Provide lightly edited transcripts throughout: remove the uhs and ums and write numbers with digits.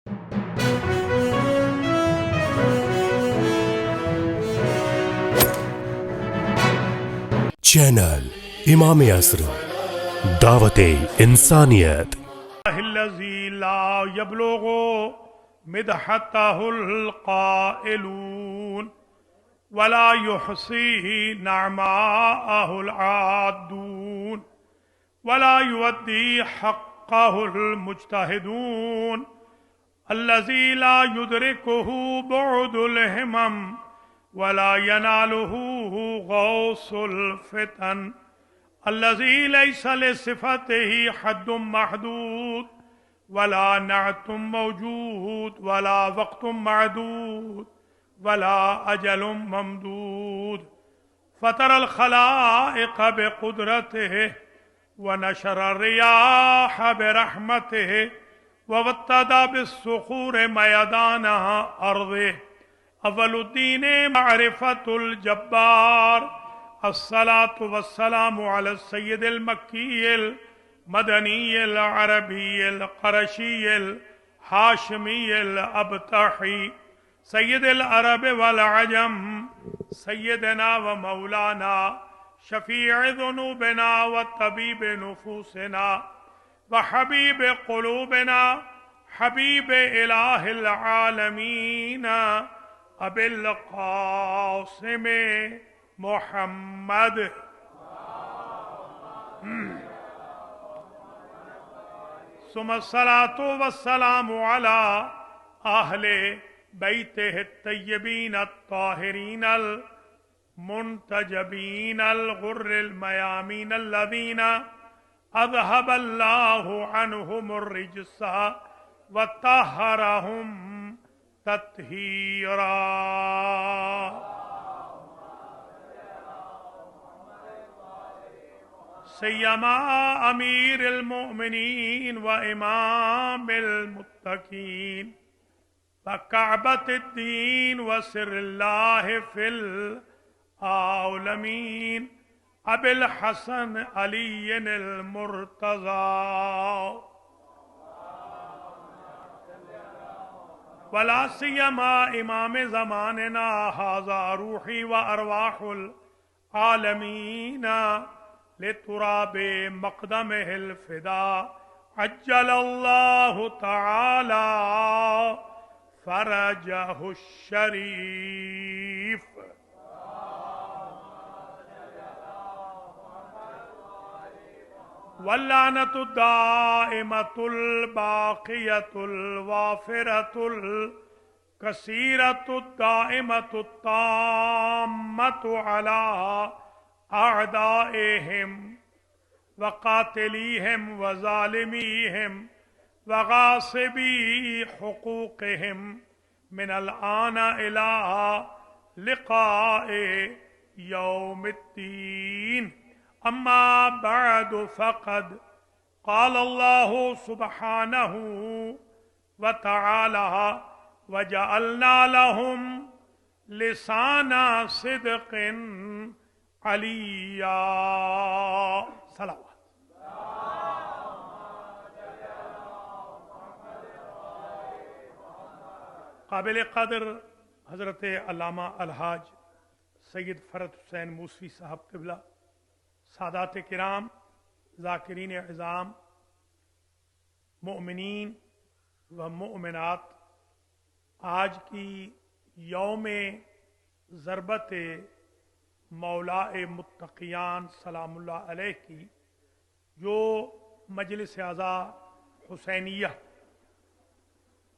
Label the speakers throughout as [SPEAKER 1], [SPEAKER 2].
[SPEAKER 1] Channel امام عصر دعوت انسانیت
[SPEAKER 2] الذي لا يبلغ مدحته القائلون ولا يحصيه نعماءه العادون ولا يودي حقه المجتهدون الذي لا يدركه بعد الهمم ولا يناله غوص الفتن الذي ليس لصفته حد محدود ولا نعت موجود ولا وقت معدود ولا أجل ممدود فطر الخلائق بقدرته ونشر الرياح برحمته ووطد بالصخور ميدانها أرضه أول الدين معرفة الجبار الصلاة والسلام على السيد المكي المدني العربي القرشي الهاشمي الأبطحي سيد العرب والعجم سيدنا ومولانا شفيع ذنوبنا وطبيب نفوسنا وحبيب قلوبنا حبيب إله العالمين أبي القاسم محمد ثم الصلاة والسلام على أهل بيته الطيبين الطاهرين المنتجبين الغر الميامين الذين أذهب الله عنهم الرجس وطهرهم تطهيرا سيما أمير المؤمنين وإمام المتقين وكعبة الدين وسر الله في العالمين أبي الحسن علي المرتضى ولا سيما إمام زماننا هذا روحي وأرواح العالمين لتراب مقدمه الفداء عجل الله تعالى فرجه الشريف واللعنة الدائمة الباقية الوافرة الكثيرة الدائمة التامة على أعدائهم وقاتليهم وظالميهم وغاصبي حقوقهم من الآن إلى لقاء يوم الدين أما بعد فقد قال الله سبحانه وتعالى وجعلنا لهم لسان صدق عليا صلوات قابل قدر حضرت علامہ الحاج سید فرد حسین موسوی صاحب قبلہ، سادات کرام، ذاکرین اعظام، مؤمنین و مؤمنات، آج کی یوم ضربت مولا متقیان سلام اللہ علیہ کی جو مجلس اعضا حسینیہ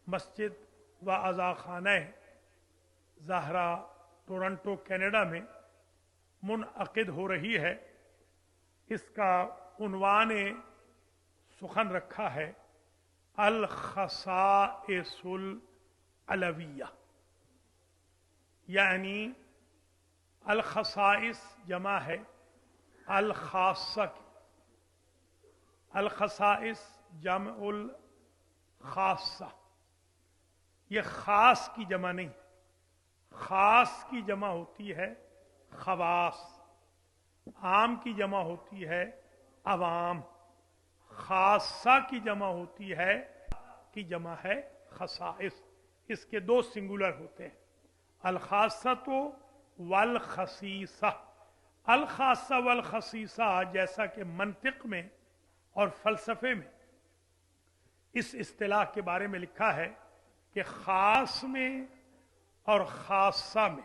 [SPEAKER 2] مسجد و اعضا خانہ زہرا ٹورنٹو کینیڈا میں منعقد ہو رہی ہے، اس کا عنوان سخن رکھا ہے الخصائص العلویہ، یعنی الخصائص جمع ہے الخاصہ کی، الخصائص جمع الخاصہ، یہ خاص کی جمع نہیں، خاص کی جمع ہوتی ہے خواص، عام کی جمع ہوتی ہے عوام، خاصہ کی جمع ہوتی ہے، کی جمع ہے खसाइस, इसके दो सिंगुलर होते हैं, अल खासतो वल खसीसा। अल खासा वल खसीसा जैसा कि मंतिक में और फलसफे में इस इस्तिलाह के बारे में लिखा है कि खास में और खासा में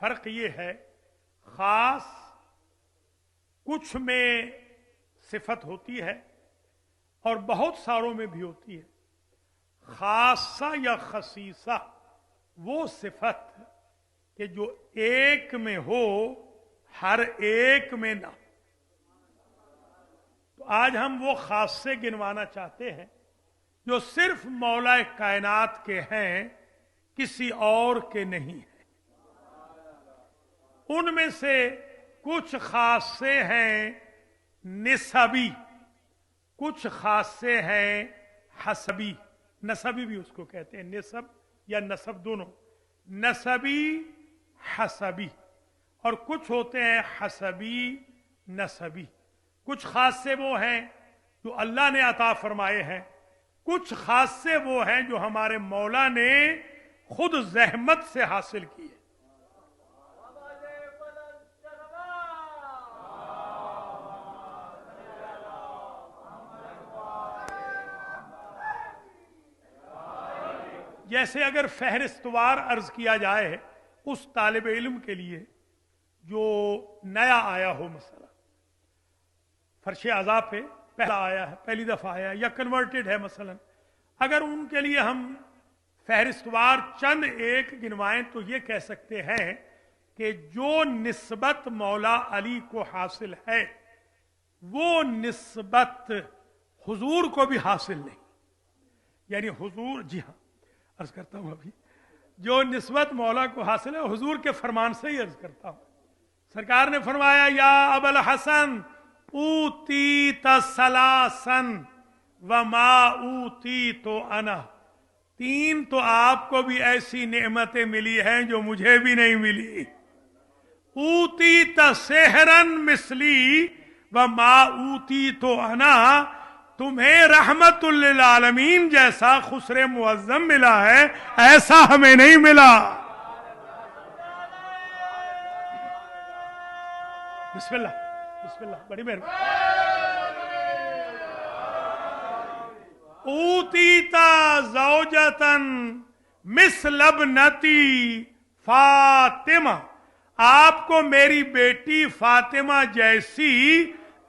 [SPEAKER 2] फर्क ये है, खास कुछ में सिफत होती है और बहुत सारों में भी होती है। खासा या खसीसा वो सिफत कि जो एक में हो, हर एक में ना। तो आज हम वो खासे गिनवाना चाहते हैं जो सिर्फ मौला कायनात के हैं, किसी और के नहीं है। उनमें से कुछ खासे हैं निसबी, कुछ खासे हैं हसबी। नसबी भी उसको कहते हैं, निसब या नसब दोनों, नसबी हसबी। और कुछ होते हैं हसबी नसबी। कुछ खासे वो हैं जो अल्लाह ने अता फरमाए हैं, कुछ खासे वो हैं जो हमारे मौला ने खुद जहमत से हासिल किए। जैसे अगर फहरिस्तवार अर्ज किया जाए उस तालिब इल्म के लिए जो नया आया हो, मसला फर्श अज़ाब पे पहला आया है, पहली दफा आया या कन्वर्टेड है मसलन, अगर उनके लिए हम फहरिस्तवार चंद एक गिनवाएं तो ये कह सकते हैं कि जो निस्बत मौला अली को हासिल है वो निस्बत हुजूर को भी हासिल नहीं। यानी हुजूर, जी हाँ अर्ज करता हूं, अभी जो निस्बत मौला को हासिल है हुजूर के फरमान से ही अर्ज करता हूं। सरकार ने फरमाया, या अबल हसन ऊती तसलासन व मा ऊती तो अना। तीन तो आपको भी ऐसी नेमतें मिली हैं जो मुझे भी नहीं मिली। ऊती तसेहरन मिसली व मा ऊती तो अना। तुम्हें रहमतुल लिल आलमीन जैसा खुसरे मुअज्जम मिला है, ऐसा हमें नहीं मिला। बिस्मिल्लाह बिस्मिल्लाह, बड़ी मेहरबानी। ऊतीता ज़ौजतन मिसलबनती फातिमा। आपको मेरी बेटी फातिमा जैसी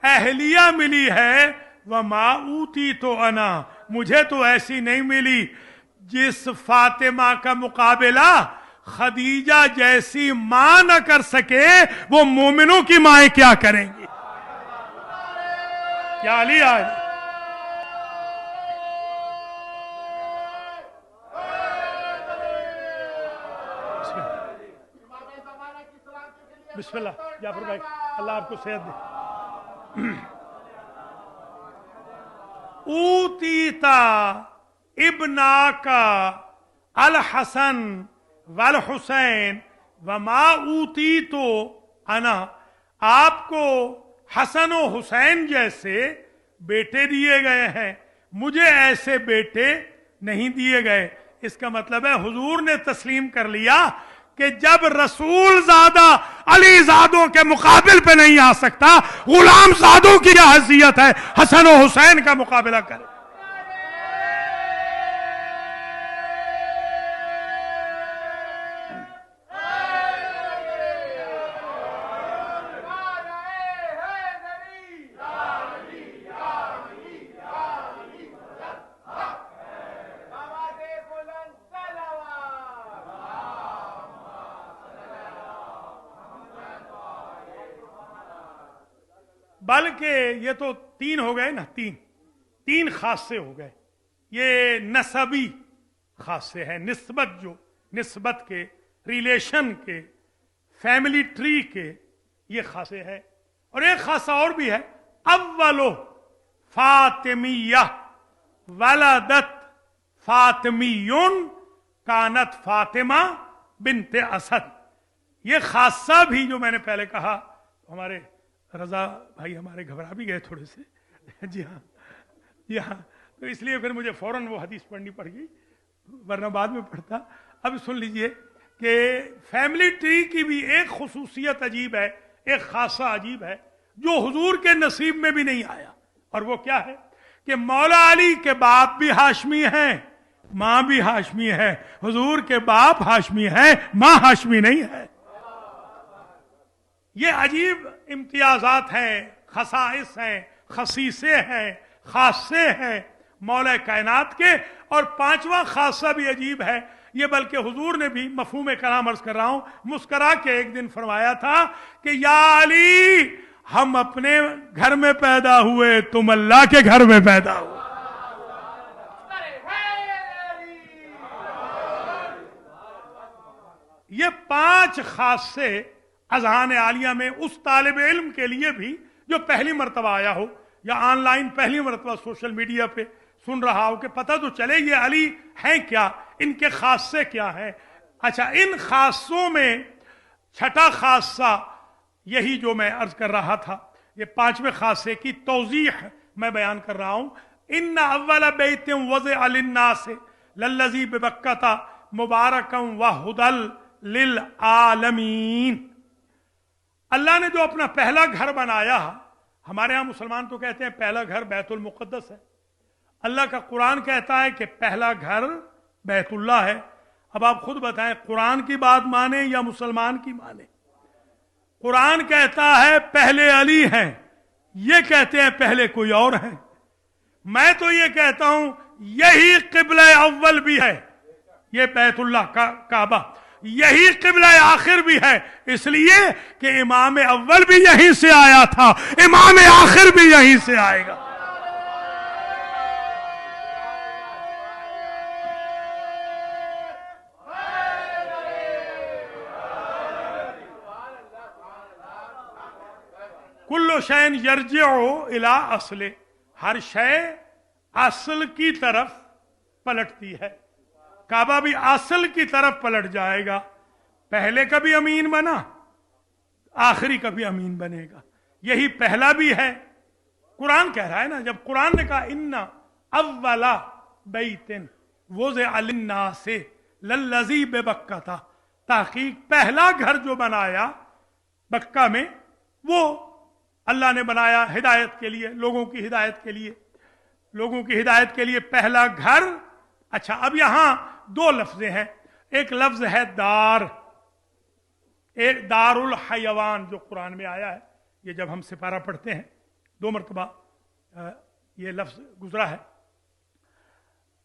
[SPEAKER 2] अहलिया मिली है। व माऊती तो अना, मुझे तो ऐसी नहीं मिली। जिस फातिमा का मुकाबला खदीजा जैसी मां न कर सके, वो मोमिनों की माएं क्या करेंगी। क्या अली आज बिस्मिल्लाह जाफर भाई, अल्लाह आपको सेहत दे। ऊतीता इब्ना का अल हसन वल हुसैन व मा ऊती तो अना। आपको हसन और हुसैन जैसे बेटे दिए गए हैं, मुझे ऐसे बेटे नहीं दिए गए। इसका मतलब है हुजूर ने तस्लीम कर लिया कि जब रसूल ज़ादा अली ज़ादों के मुकाबिल पे नहीं आ सकता, गुलाम ज़ादों की क्या हैसियत है हसन और हुसैन का मुकाबला करे। बल्कि ये तो तीन हो गए ना, तीन खासे हो गए। ये नसबी खासे हैं, निस्बत, जो निस्बत के, रिलेशन के, फैमिली ट्री के, ये खासे हैं। और एक खासा और भी है, अव्वलो फातिमिया वलदत फातिमियुन कानत फातिमा बिनते असद। ये खासा भी जो मैंने पहले कहा, हमारे रजा भाई हमारे घबरा भी गए थोड़े से। जी हाँ, तो इसलिए फिर मुझे फौरन वो हदीस पढ़नी पड़ गई। ورنہ بعد میں پڑھتا. اب سن لیجئے کہ فیملی ٹری کی بھی ایک خصوصیت عجیب ہے, ایک خاصہ عجیب ہے جو حضور کے نصیب میں بھی نہیں آیا, اور وہ کیا ہے کہ مولا علی کے باپ بھی ہاشمی ہیں, ماں بھی ہاشمی ہے. حضور کے باپ ہاشمی ہیں, ماں ہاشمی نہیں ہے. یہ عجیب امتیازات ہیں, خصائص ہیں, خصیصے ہیں, خاصے ہیں مولا کائنات کے. اور پانچواں خاصہ بھی عجیب ہے یہ, بلکہ حضور نے بھی مفہوم کلام عرض کر رہا ہوں مسکرا کے ایک دن فرمایا تھا کہ یا علی ہم اپنے گھر میں پیدا ہوئے, تم اللہ کے گھر میں پیدا ہوئے. یہ 5 خاصے اذہان عالیہ میں اس طالب علم کے لیے بھی جو پہلی مرتبہ آیا ہو یا آن لائن پہلی مرتبہ سوشل میڈیا پہ سن رہا ہو کہ پتہ تو چلے یہ علی ہیں کیا, ان کے خاصے کیا ہیں. اچھا, ان خاصوں میں چھٹا خاصہ یہی جو میں عرض کر رہا تھا, یہ 5ویں خاصے کی توضیح میں بیان کر رہا ہوں. ان اول بیت وضع للناس للذی ببکۃ مبارکا وہدی للعالمین. اللہ نے جو اپنا پہلا گھر بنایا, ہمارے ہاں مسلمان تو کہتے ہیں پہلا گھر بیت المقدس ہے, اللہ کا قرآن کہتا ہے کہ پہلا گھر بیت اللہ ہے. اب آپ خود بتائیں قرآن کی بات مانیں یا مسلمان کی مانیں. قرآن کہتا ہے پہلے علی ہیں, یہ کہتے ہیں پہلے کوئی اور ہیں. میں تو یہ کہتا ہوں یہی قبلہ اول بھی ہے, یہ بیت اللہ کا کعبہ, یہی قبلہ آخر بھی ہے, اس لیے کہ امام اول بھی یہیں سے آیا تھا, امام آخر بھی یہیں سے آئے گا. کل شین یرجع الی اصل, ہر شے اصل کی طرف پلٹتی ہے. کعبہ بھی اصل کی طرف پلٹ جائے گا. پہلے کا بھی امین بنا, آخری کا بھی امین بنے گا. یہی پہلا بھی ہے. قرآن کہہ رہا ہے نا, جب قرآن نے کہا ان اول بیت وضع للناس للذی ببکۃ, تحقیق پہلا گھر جو بنایا بکہ میں وہ اللہ نے بنایا ہدایت کے لیے, لوگوں کی ہدایت کے لیے, لوگوں کی ہدایت کے لیے پہلا گھر. اچھا, اب یہاں 2 لفظ ہیں. ایک لفظ ہے دار, ایک دار الحیوان جو قرآن میں آیا ہے. یہ جب ہم سپارہ پڑھتے ہیں 2 مرتبہ یہ لفظ گزرا ہے.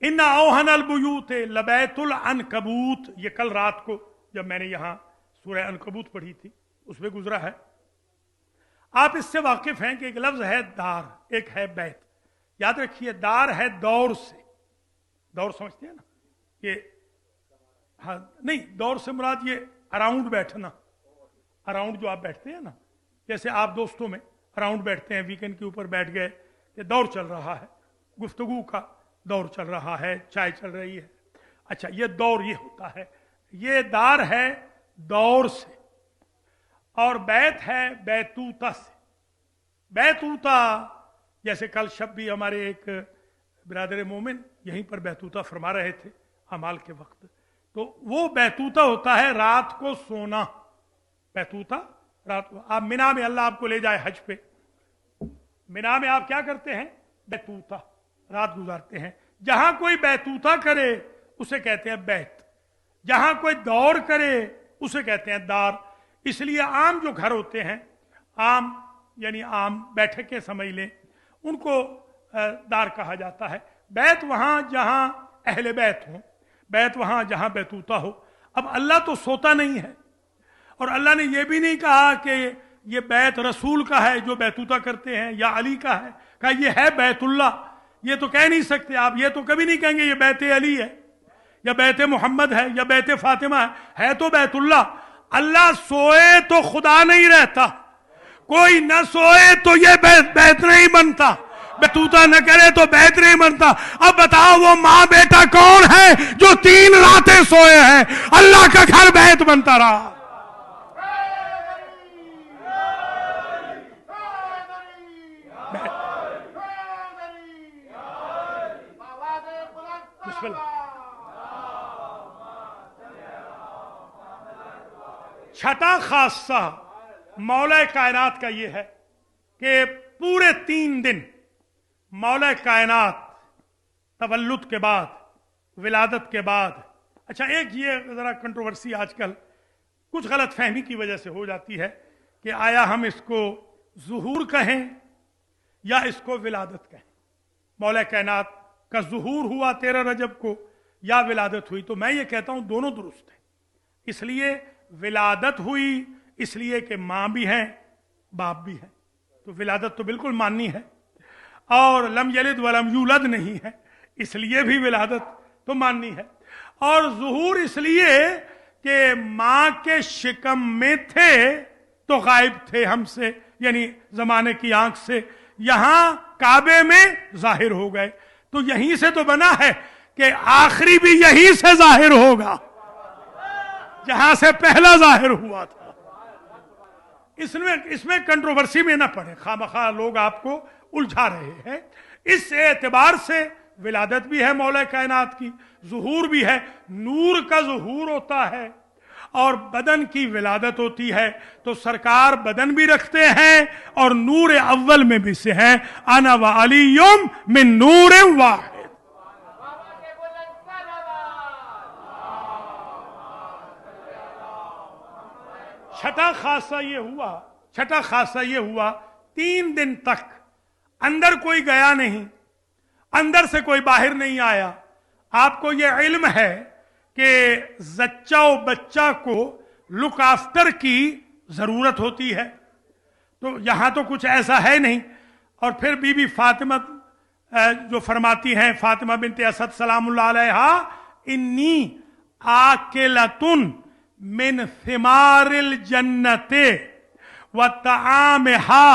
[SPEAKER 2] ان اوہن البیوت لبیت العنکبوت, یہ کل رات کو جب میں نے یہاں سورہ عنکبوت پڑھی تھی اس میں گزرا ہے. آپ اس سے واقف ہیں کہ ایک لفظ ہے دار, ایک ہے بیت. یاد رکھیے دار ہے دور سے, دور سمجھتے ہیں نا, یہ ہاں نہیں, دور سے مراد یہ اراؤنڈ بیٹھنا, اراؤنڈ جو آپ بیٹھتے ہیں نا, جیسے آپ دوستوں میں اراؤنڈ بیٹھتے ہیں, ویکینڈ کے اوپر بیٹھ گئے, یہ دور چل رہا ہے, گفتگو کا دور چل رہا ہے, چائے چل رہی ہے. اچھا, یہ دور یہ ہوتا ہے. یہ دار ہے دور سے, اور بیت ہے بیتوتا سے. بیتوتا جیسے کل شب بھی ہمارے ایک برادر مومن یہیں پر بیتوتا فرما رہے تھے اعمال کے وقت, تو وہ بیتوتا ہوتا ہے رات کو سونا. بیتوتا رات کو, آپ مینا میں اللہ آپ کو لے جائے حج پہ, مینا میں آپ کیا کرتے ہیں, بیتوتا رات گزارتے ہیں. جہاں کوئی بیتوتا کرے اسے کہتے ہیں بیت, جہاں کوئی دور کرے اسے کہتے ہیں دار. اس لیے عام جو گھر ہوتے ہیں, عام یعنی عام بیٹھکیں سمجھ لیں, ان کو دار کہا جاتا ہے. بیت وہاں جہاں اہل بیت ہوں, بیت وہاں جہاں بیتوتا ہو. اب اللہ تو سوتا نہیں ہے, اور اللہ نے یہ بھی نہیں کہا کہ یہ بیت رسول کا ہے جو بیتوتا کرتے ہیں یا علی کا ہے, کہا یہ ہے بیت اللہ. یہ تو کہہ نہیں سکتے آپ, یہ تو کبھی نہیں کہیں گے یہ بیت علی ہے یا بیت محمد ہے یا بیت فاطمہ ہے تو بیت اللہ. اللہ سوئے تو خدا نہیں رہتا, کوئی نہ سوئے تو یہ بیت نہیں بنتا, بیتوتا نہ کرے تو بیت نہیں بنتا. اب بتاؤ وہ ماں بیٹا کون ہے جو 3 راتیں سوئے ہیں, اللہ کا گھر بیت بنتا رہا. بسم اللہ. छठा खासा मौला कायनात का ये है कि पूरे 3 दिन मौला कायनात तवल्लुद के बाद, विलादत के बाद, अच्छा एक ये जरा कंट्रोवर्सी आजकल कुछ गलत फहमी की वजह से हो जाती है कि आया हम इसको ज़ुहूर कहें या इसको विलादत कहें। मौला कायनात का ज़ुहूर हुआ 13 रजब को या विलादत हुई, तो मैं ये कहता हूं दोनों दुरुस्त है। इसलिए विलादत हुई इसलिए कि मां भी हैं बाप भी हैं, तो विलादत तो बिल्कुल माननी है। और लम यलिद वलम यूलद नहीं है, इसलिए भी विलादत तो माननी है। और ज़ुहूर इसलिए कि मां के शिकम में थे तो गायब थे हमसे, यानी जमाने की आंख से, यहां काबे में जाहिर हो गए। तो यहीं से तो बना है कि आखिरी भी यहीं से जाहिर होगा जहां से पहला जाहिर हुआ था। इसमें कंट्रोवर्सी में ना पड़े, खामखा लोग आपको उलझा रहे हैं। इस एतबार से विलादत भी है मौला कायनात की, ज़ुहूर भी है, नूर का ज़ुहूर होता है और बदन की विलादत होती है। तो सरकार बदन भी रखते हैं और नूर अव्वल में भी से हैं, अना व अलीयुम मिन नूर वाहिद। छठा खासा ये हुआ 3 दिन तक अंदर कोई गया नहीं, अंदर से कोई बाहर नहीं आया। आपको ये इल्म है कि जच्चा और बच्चा को लुक आफ्टर की जरूरत होती है, तो यहां तो कुछ ऐसा है नहीं। और फिर बीबी फातिमा जो फरमाती हैं, फातिमा बिनते असद सलामुल्लाह अलैहा, इन्नी आकिलतुन मिन थिमारिल जन्नते व तआमहा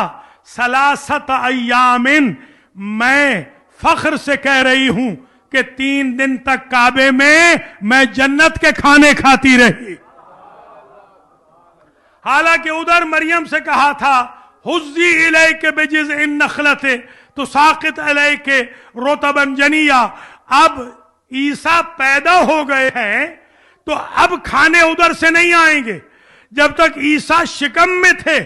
[SPEAKER 2] सलासत अय्यामिन, मैं फख्र से कह रही हूं कि 3 दिन तक काबे में मैं जन्नत के खाने खाती रही। हालांकि उधर मरियम से कहा था हुज्जी इलैके बिजिज़इन नखलते तो साकित अलैके रुतबन जनिया। अब ईसा पैदा हो गए हैं तो अब खाने उधर से नहीं आएंगे। जब तक ईसा शिकम में थे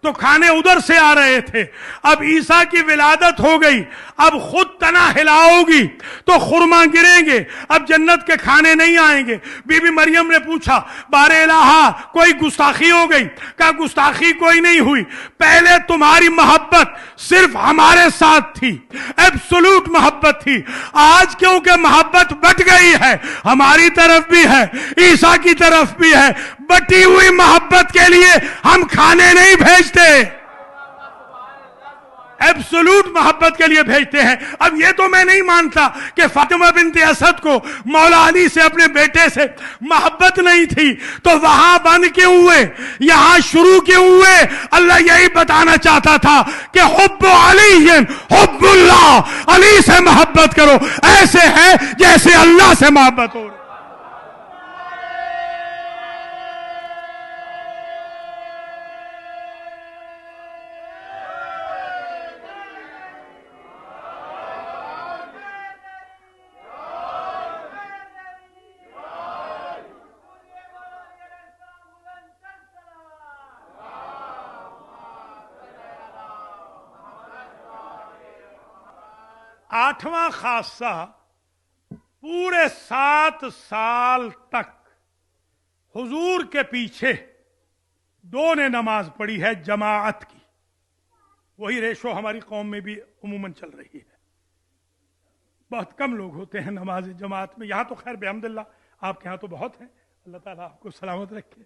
[SPEAKER 2] तो खाने उधर से आ रहे थे। अब ईसा की विलादत हो गई, अब खुद तना हिलाओगी तो खुरमा गिरेंगे, अब जन्नत के खाने नहीं आएंगे। बीबी मरियम ने पूछा, बारे इलाहा कोई गुस्ताखी हो गई? कहा गुस्ताखी कोई नहीं हुई, पहले तुम्हारी मोहब्बत सिर्फ हमारे साथ थी, एब्सोल्यूट मोहब्बत थी। आज क्योंकि मोहब्बत बट गई है, हमारी तरफ भी है, ईसा की तरफ भी है, बटी हुई मोहब्बत के लिए हम खाने नहीं भेजते, एब्सोल्यूट मोहब्बत के लिए भेजते हैं। अब ये तो मैं नहीं मानता कि फातिमा बिनते असद को मौला अली से, अपने बेटे से मोहब्बत नहीं थी, तो वहां बंद क्यों हुए, यहां शुरू क्यों हुए? अल्लाह यही बताना चाहता था कि हुब्बु अलीयन हुब्बुल्लाह, अली से मोहब्बत करो, ऐसे है जैसे अल्लाह से मोहब्बत हो। आठवां खासा, पूरे 7 साल तक हुजूर के पीछे 2 ने नमाज पढ़ी है जमाअत की। वही रेशो हमारी कौम में भी उमूमन चल रही है। बहुत कम लोग होते हैं नमाज जमात में, यहां तो खैर बेहमदुल्लाह आपके यहां तो बहुत है, अल्लाह ताला आपको सलामत रखे।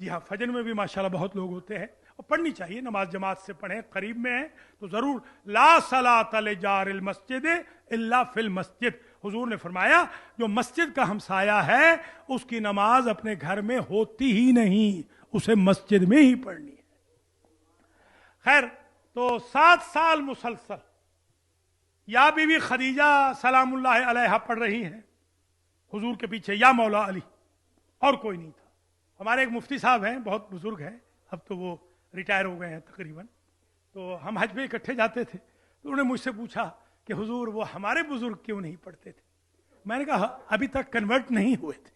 [SPEAKER 2] जी हाँ, फजर में भी माशाल्लाह बहुत लोग होते हैं और पढ़नी चाहिए, नमाज जमात से पढ़ें, करीब में है तो जरूर। ला सलात लिजारिल मस्जिद इल्ला फिल मस्जिद, हुजूर ने फरमाया जो मस्जिद का हमसाया है उसकी नमाज अपने घर में होती ही नहीं, उसे मस्जिद में ही पढ़नी है। खैर, तो 7 साल मुसलसल या बीवी खदीजा सलामुल्लाह अलैहा पढ़ रही हैं हुजूर के पीछे, या मौला अली, और कोई नहीं था। हमारे एक मुफ्ती साहब हैं, बहुत बुजुर्ग हैं, अब तो वो रिटायर हो गए हैं तकरीबन, तो हम हज में इकट्ठे जाते थे, तो उन्होंने मुझसे पूछा कि हुजूर वो हमारे बुजुर्ग क्यों नहीं पढ़ते थे? मैंने कहा अभी तक कन्वर्ट नहीं हुए थे,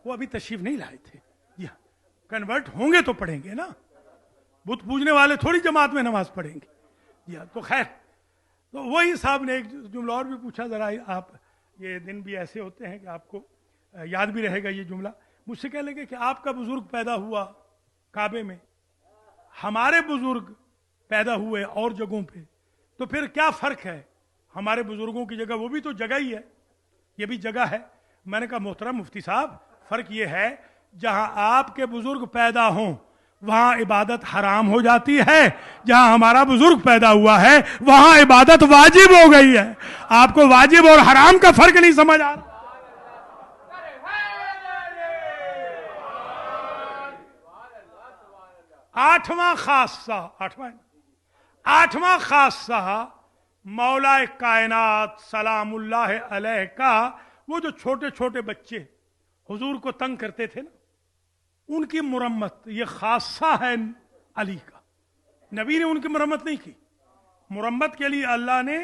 [SPEAKER 2] वो अभी तशरीफ नहीं लाए थे। जी हाँ, कन्वर्ट होंगे तो पढ़ेंगे ना, बुत पूजने वाले थोड़ी जमात में नमाज पढ़ेंगे। जी हाँ, तो खैर, तो वही साहब ने एक जुमला और भी पूछा, जरा आप, ये दिन भी ऐसे होते हैं कि आपको याद भी रहेगा ये जुमला। मुझसे कह लगे कि आपका बुजुर्ग पैदा हुआ काबे में, हमारे बुजुर्ग पैदा हुए और जगहों पे, तो फिर क्या फर्क है? हमारे बुजुर्गों की जगह वो भी तो जगह ही है, ये भी जगह है। मैंने कहा मोहतरम मुफ्ती साहब, फर्क ये है जहां आपके बुजुर्ग पैदा हों वहां इबादत हराम हो जाती है, जहां हमारा बुजुर्ग पैदा हुआ है वहां इबादत वाजिब हो गई है। आपको वाजिब और हराम का फर्क नहीं समझ आ रहा? आठवां खासा मौला कायनात सलामुल्लाह अलैह का, वो जो छोटे छोटे बच्चे हुजूर को तंग करते थे ना, उनकी मुरम्मत, ये खासा है अली का। नबी ने उनकी मुरम्मत नहीं की, मुरम्मत के लिए अल्लाह ने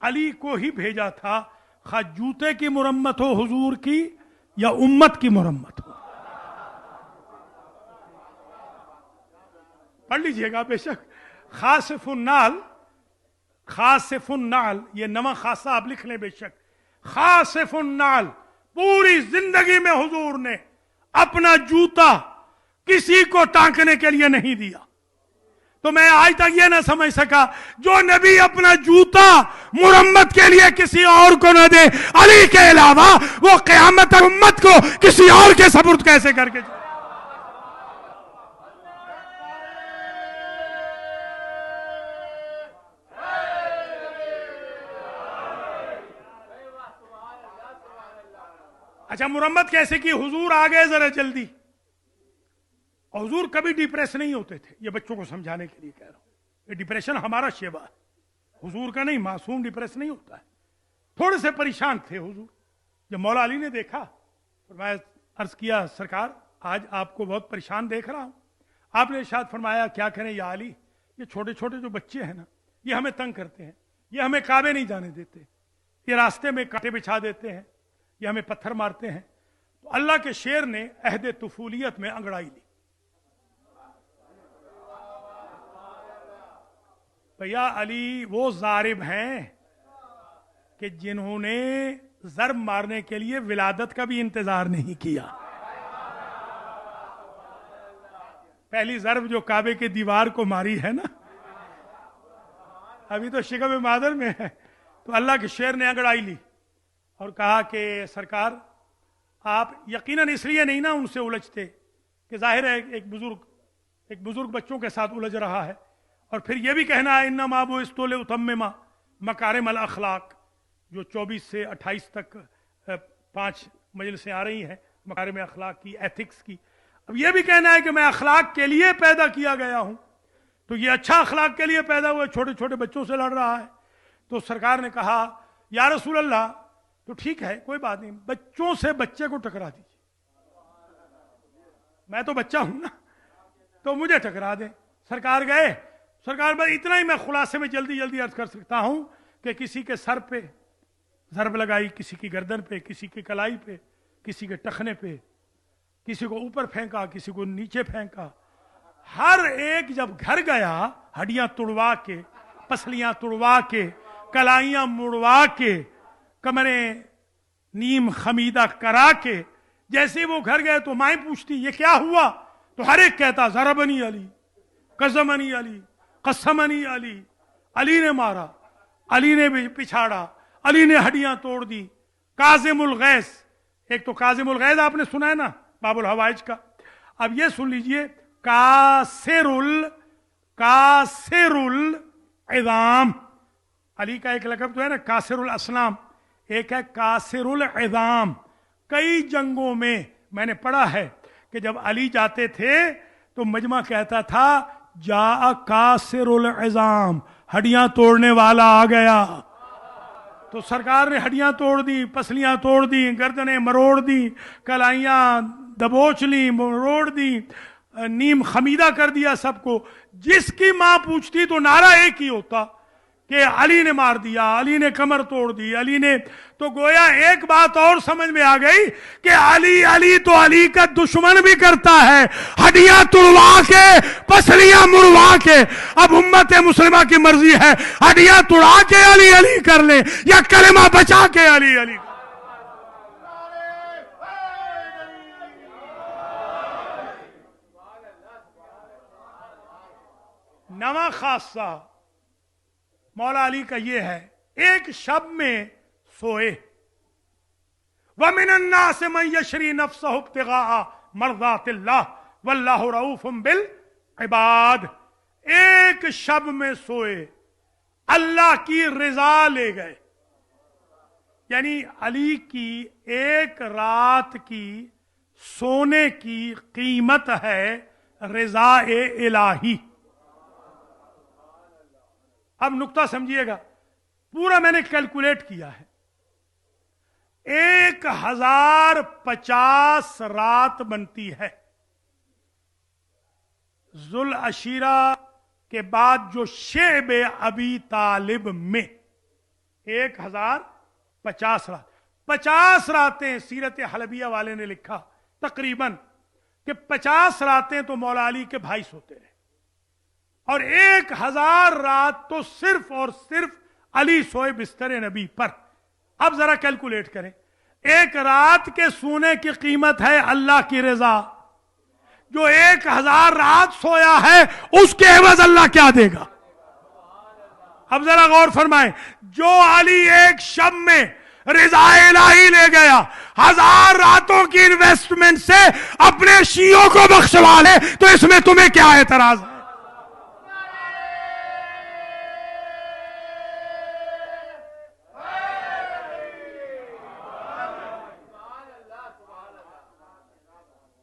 [SPEAKER 2] अली को ही भेजा था। खा जूते की मुरम्मत हो हुजूर की या उम्मत की मुरम्मत हो, पढ़ लीजिएगा बेशक। खासिफुन्नाल, ये नवा खासा आप लिख लें बेशक। खासिफुन्नाल, पूरी जिंदगी में हुजूर ने अपना जूता किसी को टांकने के लिए नहीं दिया। तो मैं आज तक ये ना समझ सका, जो नबी अपना जूता मुरम्मत के लिए किसी और को न दे अली के अलावा, वो क़यामत तक उम्मत को किसी और के सपुर्द कैसे करके जाए? अच्छा, मुरम्मत कैसे की? हुजूर आ गए जरा जल्दी। और हुजूर कभी डिप्रेस नहीं होते थे, ये बच्चों को समझाने के लिए कह रहा हूं। ये डिप्रेशन हमारा शेवा है, हुजूर का नहीं। मासूम डिप्रेस नहीं होता है। थोड़े से परेशान थे हुजूर। जब मौला अली ने देखा तो मैं अर्ज किया, सरकार आज आपको बहुत परेशान देख रहा हूं। आपने इरशाद फरमाया, क्या करें या अली, ये छोटे छोटे जो बच्चे हैं ना, ये हमें तंग करते हैं, ये हमें काबे नहीं जाने देते, ये रास्ते में कांटे बिछा देते हैं, ये हमें पत्थर मारते हैं। तो अल्लाह के शेर ने अहद तुफूलियत में अंगड़ाई ली। भैया अली वो जारिब हैं कि जिन्होंने जर्ब मारने के लिए विलादत का भी इंतजार नहीं किया। पहली जर्ब जो काबे की दीवार को मारी है ना, अभी तो शिकब मादर में है। तो अल्लाह के शेर ने अंगड़ाई ली और कहा कि सरकार, आप यकीनन इसलिए नहीं ना उनसे उलझते कि जाहिर है एक बुजुर्ग बच्चों के साथ उलझ रहा है, और फिर यह भी कहना है इन्नमा वो इस्तोले उतम्मिमा मकारिम अल अखलाक, जो 24 से 28 तक 5 मजलिसें आ रही हैं मकारिम अखलाक की, एथिक्स की। अब यह भी कहना है कि मैं अखलाक के लिए पैदा किया गया हूं, तो ये अच्छा अखलाक के लिए पैदा हुआ, छोटे छोटे बच्चों से लड़ रहा है। तो सरकार ने कहा, या रसूल अल्लाह, तो ठीक है कोई बात नहीं, बच्चों से बच्चे को टकरा दीजिए, मैं तो बच्चा हूं ना, तो मुझे टकरा दे। सरकार गए। सरकार बस इतना ही मैं खुलासे में जल्दी जल्दी अर्ज कर सकता हूं कि किसी के सर पे जरब लगाई, किसी की गर्दन पे, किसी की कलाई पे, किसी के टखने पे, किसी को ऊपर फेंका, किसी को नीचे फेंका। हर एक जब घर गया, हड्डियां तुड़वा के, पसलियां तुड़वा के, कलाइयां मुड़वा के, कमरे नीम खमीदा करा के, जैसे वो घर गए तो माएं पूछती ये क्या हुआ? तो हर एक कहता ज़रबनी अली, कसमनी अली, कसमनी अली, अली ने मारा, अली ने पिछाड़ा, अली ने हड्डियां तोड़ दी। काजिमुल गैस, एक तो काजिमुल गैस आपने सुना है ना बाबुल हवाइज का। अब ये सुन लीजिए, कासिरुल इज़ाम, अली का एक लक़ब तो है ना कासिरुल असनाम, एक है कासिरुल इज़ाम। कई जंगों में मैंने पढ़ा है कि जब अली जाते थे तो मजमा कहता था जा कासिरुल इज़ाम, हड्डियां तोड़ने वाला आ गया। तो सरकार ने हड्डियां तोड़ दी, पसलियां तोड़ दी, गर्दनें मरोड़ दी, कलाइयां दबोच ली, मरोड़ दी, नीम खमीदा कर दिया सबको। जिसकी मां पूछती तो नारा एक ही होता کہ علی نے مار دیا، علی نے کمر توڑ دی، علی نے، تو گویا ایک بات اور سمجھ میں آ گئی کہ علی علی تو علی کا دشمن بھی کرتا ہے، ہڈیاں توڑوا کے پسلیاں مڑوا کے۔ اب امت مسلمہ کی مرضی ہے ہڈیاں توڑا کے علی علی کر لیں یا کلمہ بچا کے علی علی۔ نواں خاصہ مولا علی کا یہ ہے، ایک شب میں سوئے، وَمِنَ النَّاسِ مَن يَشْرِي نَفْسَهُ ابْتِغَاءَ مَرْضَاتِ اللَّهِ وَاللَّهُ رَءُوفٌ بِالْعِبَادِ، ایک شب میں سوئے، اللہ کی رضا لے گئے، یعنی علی کی ایک رات کی سونے کی قیمت ہے رضا الہی۔ اب نقطہ سمجھیے گا، پورا میں نے کیلکولیٹ کیا ہے، 1050 رات بنتی ہے ذوالعشیرہ کے بعد جو شعب ابی طالب میں 1050 رات، 50 راتیں سیرت حلبیہ والے نے لکھا تقریباً کہ 50 راتیں تو مولا علی کے بھائی سوتے رہے، اور 1000 رات تو صرف اور صرف علی سوئے بستر نبی پر۔ اب ذرا کیلکولیٹ کریں، ایک رات کے سونے کی قیمت ہے اللہ کی رضا، جو 1000 رات سویا ہے اس کے عوض اللہ کیا دے گا؟ اب ذرا غور فرمائیں، جو علی ایک شب میں رضا الہی لے گیا، 1000 راتوں کی انویسٹمنٹ سے اپنے شیعوں کو بخشوا لے، تو اس میں تمہیں کیا اعتراض ہے؟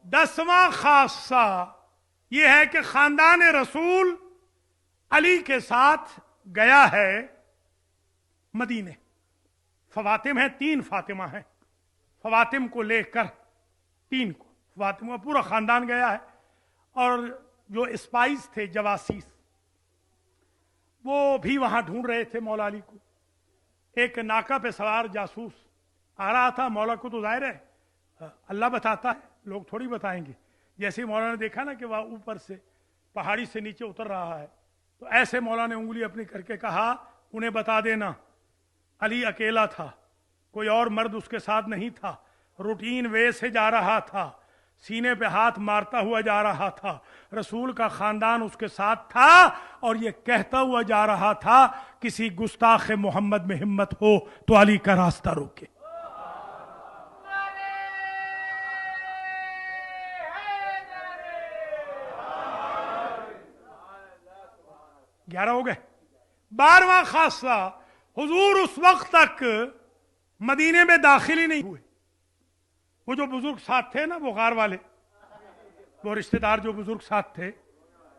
[SPEAKER 2] دسواں خاصہ یہ ہے کہ خاندان رسول علی کے ساتھ گیا ہے مدینے۔ فواتم ہیں، 3 فاطمہ ہیں، فواتم کو لے کر 3 کو فاطمہ پورا خاندان گیا ہے، اور جو اسپائز تھے، جواسیس، وہ بھی وہاں ڈھونڈ رہے تھے مولا علی کو۔ ایک ناکہ پہ سوار جاسوس آ رہا تھا، مولا کو تو ظاہر ہے اللہ بتاتا ہے، لوگ تھوڑی بتائیں گے۔ جیسے مولا نے دیکھا نا کہ وہ اوپر سے پہاڑی سے نیچے اتر رہا ہے، تو ایسے مولا نے انگلی اپنی کر کے کہا انہیں بتا دینا علی اکیلا تھا، کوئی اور مرد اس کے ساتھ نہیں تھا، روٹین وے سے جا رہا تھا، سینے پہ ہاتھ مارتا ہوا جا رہا تھا، رسول کا خاندان اس کے ساتھ تھا، اور یہ کہتا ہوا جا رہا تھا کسی گستاخ محمد میں ہمت ہو تو علی کا راستہ روکے۔ 11 ہو گئے۔ 12واں خاصہ، حضور اس وقت تک مدینے میں داخل ہی نہیں ہوئے۔ وہ جو بزرگ ساتھ تھے نا، وہ غار والے، وہ رشتہ دار جو بزرگ ساتھ تھے،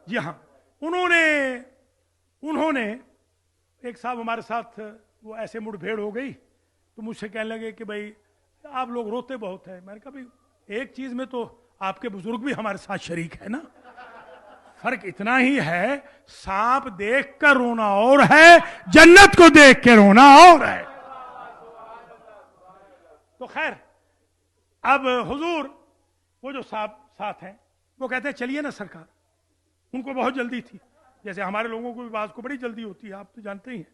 [SPEAKER 2] جی ہاں، انہوں نے ایک صاحب ہمارے ساتھ، وہ ایسے مڑ بھیڑ ہو گئی تو مجھ سے کہنے لگے کہ بھائی آپ لوگ روتے بہت ہیں۔ میں نے کہا بھائی ایک چیز میں تو آپ کے بزرگ بھی ہمارے ساتھ شریک ہے نا، فرق اتنا ہی ہے، سانپ دیکھ کر رونا اور ہے، جنت کو دیکھ کے رونا اور ہے۔ تو خیر، اب حضور وہ جو صاحب ساتھ ہیں وہ کہتے ہیں چلیے نا سرکار، ان کو بہت جلدی تھی، جیسے ہمارے لوگوں کو بھی بعض کو بڑی جلدی ہوتی ہے، آپ تو جانتے ہی ہیں،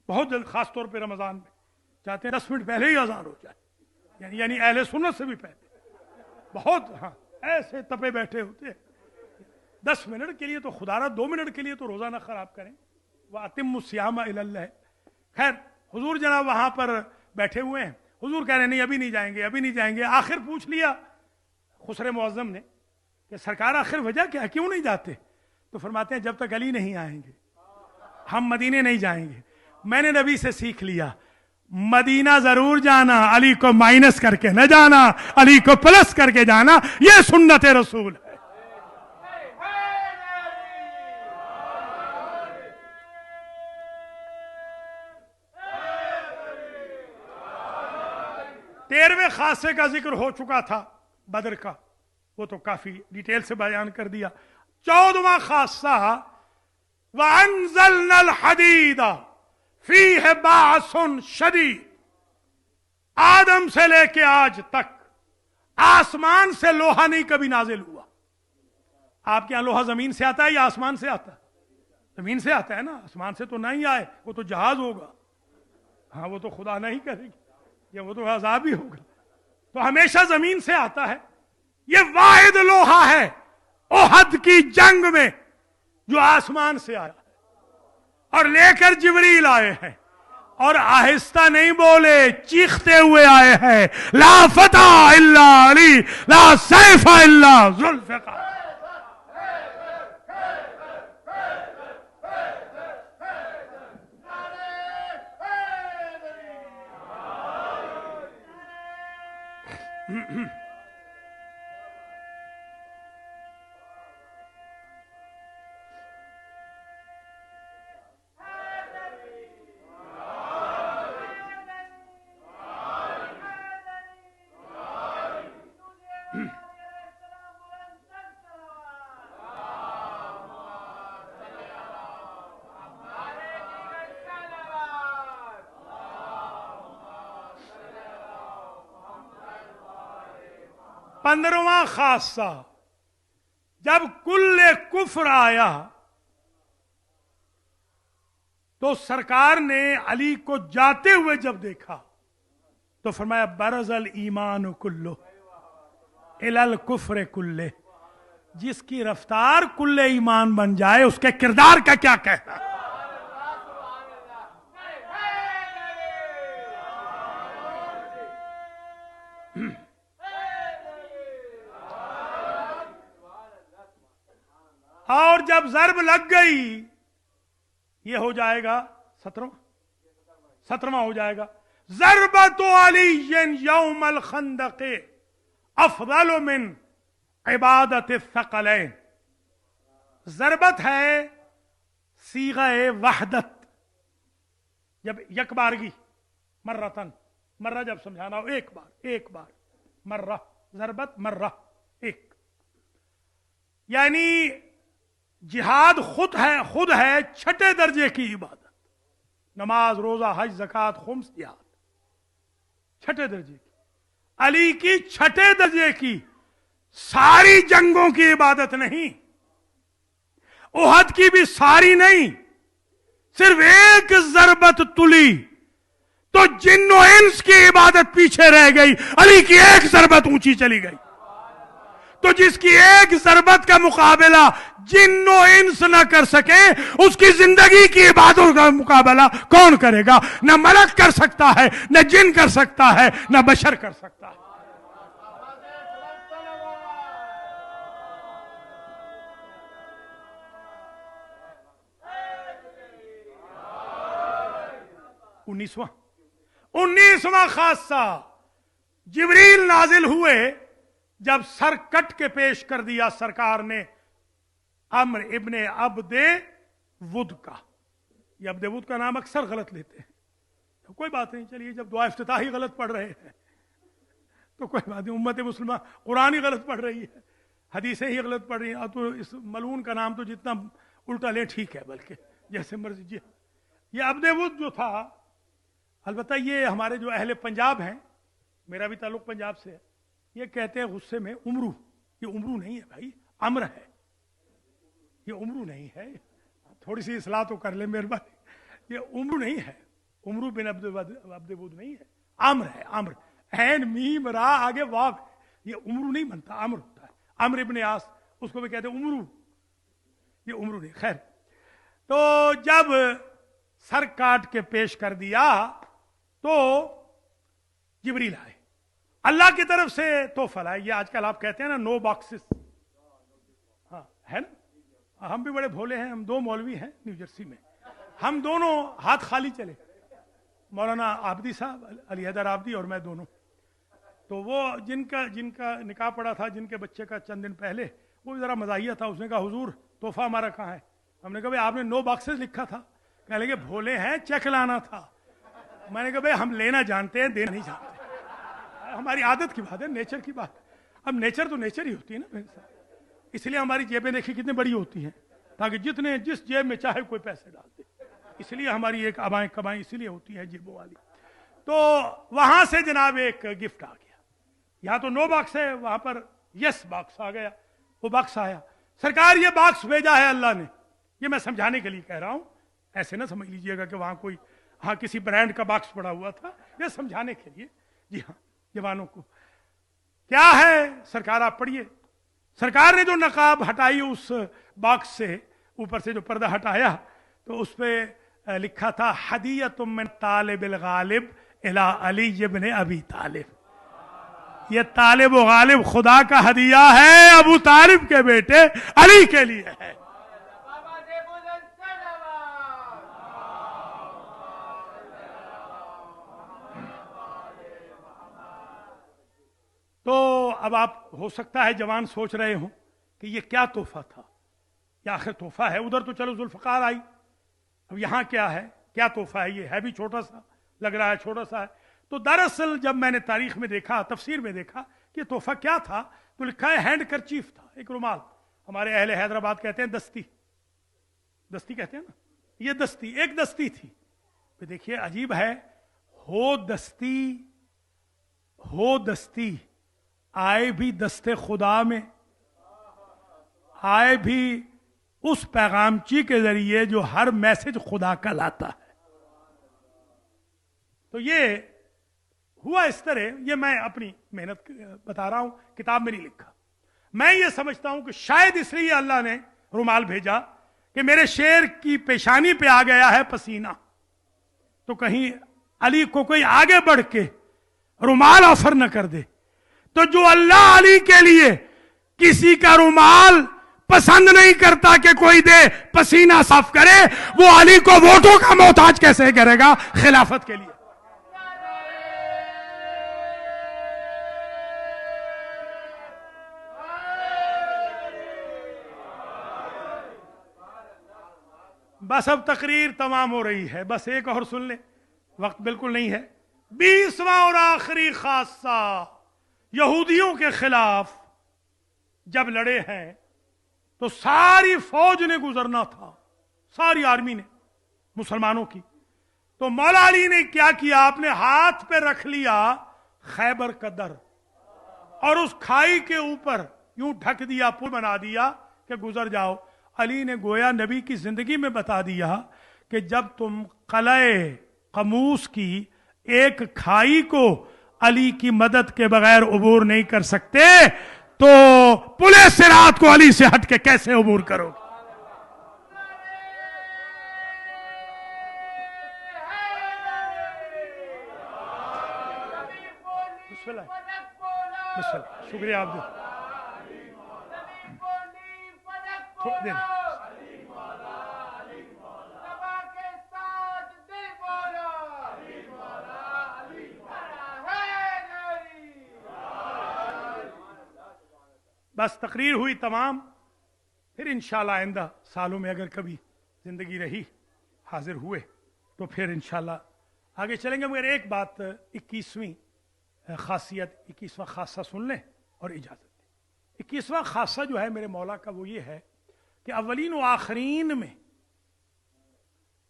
[SPEAKER 2] بہت جلد، خاص طور پہ رمضان میں چاہتے ہیں 10 منٹ پہلے ہی اذان ہو جائے، یعنی اہل سنت سے بھی پہلے، بہت ہاں ایسے تپے بیٹھے ہوتے ہیں۔ 10 منٹ کے لیے تو خدا را 2 منٹ کے لیے تو روزہ نہ خراب کریں، وَأَتِمُّ الصِّيَامَ إِلَى اللَّيْلِ۔ خیر، حضور جناب وہاں پر بیٹھے ہوئے ہیں، حضور کہہ رہے ہیں نہیں ابھی نہیں جائیں گے، ابھی نہیں جائیں گے۔ آخر پوچھ لیا خسر معظم نے کہ سرکار آخر وجہ کیا، کیوں نہیں جاتے؟ تو فرماتے ہیں جب تک علی نہیں آئیں گے ہم مدینے نہیں جائیں گے۔ میں نے نبی سے سیکھ لیا، مدینہ ضرور جانا، علی کو مائنس کر کے نہ جانا، علی کو پلس کر کے جانا، یہ سنت رسول ہے۔ تیرہویں خاصے کا ذکر ہو چکا تھا بدر کا، وہ تو کافی ڈیٹیل سے بیان کر دیا۔ 14واں خاصہ، وَأَنزَلْنَا الْحَدِيدَ फीह बाअसुन शदीद, आदम से लेके आज तक आसमान से लोहा नहीं कभी नाजिल हुआ। आपके यहां लोहा जमीन से आता है या आसमान से आता है? जमीन से आता है ना, आसमान से तो नहीं आए, वो तो जहाज होगा। हाँ, वो तो खुदा नहीं करेगी, या वो तो अजाब ही होगा। तो हमेशा जमीन से आता है। ये वाहिद लोहा है ओहद की जंग में जो आसमान से आया है, और लेकर जिब्रील आए हैं, और आहिस्ता नहीं बोले, चीखते हुए आए हैं, ला फता इल्ला अली, ला सैफा इल्ला जुल्फिकार। पंद्रहवां खासा, जब कुल्ले कुफ्र आया तो सरकार ने अली को जाते हुए जब देखा तो फरमाया बरज़ल ईमान कुल्लु इलल कुफ्र कुल्ले। जिसकी रफ्तार कुल्ले ईमान बन जाए उसके किरदार का क्या कहना। और जब ज़र्ब लग गई, ये हो जाएगा 17वां हो जाएगा, ज़रबतु अलीय्यिन यौमल खंदक़ अफ़ज़लु मिन इबादति थक़लैन। ज़रबत है सीग़े वहदत, जब यकबारगी, मर्रतन, मर्रा जब समझाना हो एक बार, मर्रा, ज़रबत मर्रा, एक। यानी जिहाद खुद है छठे दर्जे की इबादत। नमाज, रोजा, हज, ज़कात, खुम्स, जिहाद छठे दर्जे की। अली की छठे दर्जे की सारी जंगों की इबादत नहीं, उहद की भी सारी नहीं, सिर्फ एक ज़रबत तुली तो जिन्नो इंस की इबादत पीछे रह गई, अली की एक ज़रबत ऊंची चली गई। तो जिसकी एक ज़रबत का मुकाबला जिन्नो इंस न कर सके, उसकी जिंदगी की इबादत का मुकाबला कौन करेगा? न मलक कर सकता है, न जिन कर सकता है, न बशर कर सकता है। उन्नीसवां खासा, जिब्रील नाजिल हुए जब सर कट के पेश कर दिया सरकार ने अम्र इब्ने अब्दे वुद का। ये अब्दे वुद का नाम अक्सर गलत लेते हैं, तो कोई बात नहीं, चलिए जब दुआ इफ्तिताह ही गलत पढ़ रहे हैं तो कोई बात नहीं। उम्मत मुस्लिमा कुरान ही गलत पढ़ रही है, हदीसें ही गलत पढ़ रही हैं, तो इस मलून का नाम तो जितना उल्टा ले ठीक है, बल्कि जैसे मर्जी। जी, ये अब्दे वुद जो था, अलबत्ता ये हमारे जो अहले पंजाब हैं, मेरा भी ताल्लुक पंजाब से है, ये कहते हैं गुस्से में उमरू। ये उमरू नहीं है भाई, अम्र है। ये उमरू नहीं है, थोड़ी सी इस्लाह तो कर ले मेहरबानी। ये उमरू नहीं है, उमरू बिन अब्दुवुद नहीं है, अम्र है। अम्र, ऐन मीम रा आगे वाव, ये उमरू नहीं बनता, अम्र होता है। अम्र इब्ने आस, उसको भी कहते हैं उमरू, ये उमरू नहीं। खैर, तो जब सर काट के पेश कर दिया तो जिब्रील आए, अल्लाह की तरफ से तोहफा लाए। ये आजकल आप कहते हैं ना नो बॉक्सेस, हाँ है ना। हम भी बड़े भोले हैं, हम दो मौलवी हैं न्यू जर्सी में, हम दोनों हाथ खाली चले, मौलाना आबदी साहब, अली हैदर आबदी और मैं दोनों। तो वो जिनका निकाह पड़ा था, जिनके बच्चे का चंद दिन पहले, वो जरा मजाहिया था। उसने कहा हुजूर तोहफा हमारा कहाँ है? हमने कहा भाई आपने नो बॉक्सेस लिखा था। कहने लगे भोले हैं, चेक लाना था। मैंने कहा भाई हम लेना जानते हैं, देना नहीं जानते, हमारी आदत की बात है, नेचर की बात। अब नेचर तो नेचर ही होती है ना, इसलिए हमारी जेबें देखिए कितनी बड़ी होती हैं, ताकि जिस जेब में चाहे कोई पैसे डाल दे। اس لیے ہماری ایک آبائیں کبائیں اسی لیے ہوتی ہیں جیبوں والی. تو وہاں سے جناب ایک گفٹ آ گیا. یہاں تو نو باکس ہے, وہاں پر یس باکس آ گیا. وہ باکس آیا, سرکار یہ باکس بھیجا ہے اللہ نے. یہ میں سمجھانے کے لیے کہہ رہا ہوں, ایسے نہ سمجھ لیجئے گا کہ وہاں کوئی کسی برانڈ کا باکس پڑا ہوا تھا. یہ سمجھانے کے لیے, جی ہاں, جوانوں کو کیا ہے. سرکار آپ پڑھیے. سرکار نے جو نقاب ہٹائی اس باکس سے, اوپر سے جو پردہ ہٹایا, تو اس پہ لکھا تھا ہدیۃ من طالب الغالب الی علی ابن ابی طالب. یہ طالب و غالب خدا کا ہدیہ ہے, ابو طالب کے بیٹے علی کے لیے ہے. تو اب آپ ہو سکتا ہے جوان سوچ رہے ہوں کہ یہ کیا تحفہ تھا, یا آخر تحفہ ہے. ادھر تو چلو ذوالفقار آئی, اب یہاں کیا ہے, کیا تحفہ ہے. یہ ہے بھی چھوٹا سا, لگ رہا ہے چھوٹا سا ہے. تو دراصل جب میں نے تاریخ میں دیکھا, تفسیر میں دیکھا کہ تحفہ کیا تھا, تو لکھا ہے ہینڈ کرچیف تھا, ایک رومال. ہمارے اہل حیدرآباد کہتے ہیں دستی, دستی کہتے ہیں نا, یہ دستی, ایک دستی تھی. پھر دیکھیے عجیب ہے, ہو دستی آئے بھی دستے خدا میں, آئے بھی اس پیغامچی کے ذریعے جو ہر میسج خدا کا لاتا ہے. تو یہ ہوا اس طرح. یہ میں اپنی محنت بتا رہا ہوں, کتاب میں نہیں لکھا. میں یہ سمجھتا ہوں کہ شاید اس لیے اللہ نے رومال بھیجا کہ میرے شیر کی پیشانی پہ آ گیا ہے پسینہ, تو کہیں علی کو کوئی آگے بڑھ کے رومال آفر نہ کر دے. تو جو اللہ علی کے لیے کسی کا رومال پسند نہیں کرتا کہ کوئی دے, پسینہ صاف کرے, وہ علی کو ووٹوں کا محتاج کیسے کرے گا خلافت کے لیے. بس اب تقریر تمام ہو رہی ہے, بس ایک اور سن لیں, وقت بالکل نہیں ہے. 20واں اور آخری خاصہ, یہودیوں کے خلاف جب لڑے ہیں تو ساری فوج نے گزرنا تھا, ساری آرمی نے مسلمانوں کی. تو مولا علی نے کیا کیا, آپ نے ہاتھ پہ رکھ لیا خیبر کا در, اور اس کھائی کے اوپر یوں ڈھک دیا, پل بنا دیا کہ گزر جاؤ. علی نے گویا نبی کی زندگی میں بتا دیا کہ جب تم قلعہ قموس کی ایک کھائی کو علی کی مدد کے بغیر عبور نہیں کر سکتے, تو پلے صراط کو علی سے ہٹ کے کیسے عبور کرو گے. بسم اللہ, بسم اللہ, شکریہ آپ جو بس تقریر ہوئی تمام. پھر انشاءاللہ آئندہ سالوں میں اگر کبھی زندگی رہی, حاضر ہوئے, تو پھر انشاءاللہ آگے چلیں گے. مگر ایک بات, 21ویں خاصیت, 21واں خاصہ سن لیں اور اجازت دیں. 21واں خاصہ جو ہے میرے مولا کا, وہ یہ ہے کہ اولین و آخرین میں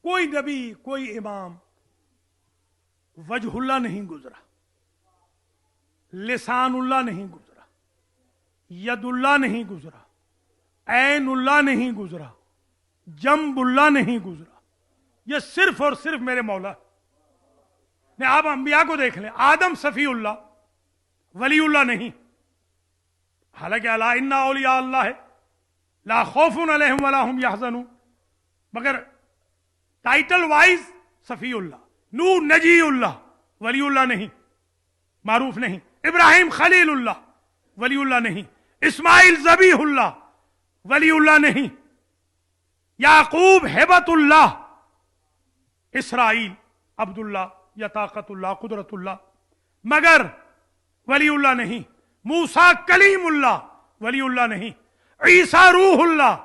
[SPEAKER 2] کوئی نبی, کوئی امام وجہ اللہ نہیں گزرا, لسان اللہ نہیں گزرا, ید اللہ نہیں گزرا, عین اللہ نہیں گزرا, جنب اللہ نہیں گزرا. یہ صرف اور صرف میرے مولا. آپ انبیاء کو دیکھ لیں, آدم صفی اللہ, ولی اللہ نہیں. حالانکہ الا ان اولیاء اللہ ہے لا خوف علیہم ولا هم یحزنون, مگر ٹائٹل وائز صفی اللہ. نوح نجی اللہ, ولی اللہ نہیں, معروف نہیں. ابراہیم خلیل اللہ, ولی اللہ نہیں. اسماعیل ذبیح اللہ, ولی اللہ نہیں. یعقوب ہبت اللہ, اسرائیل عبداللہ یا طاقت اللہ, قدرت اللہ, مگر ولی اللہ نہیں. موسیٰ کلیم اللہ, ولی اللہ نہیں. عیسیٰ روح اللہ,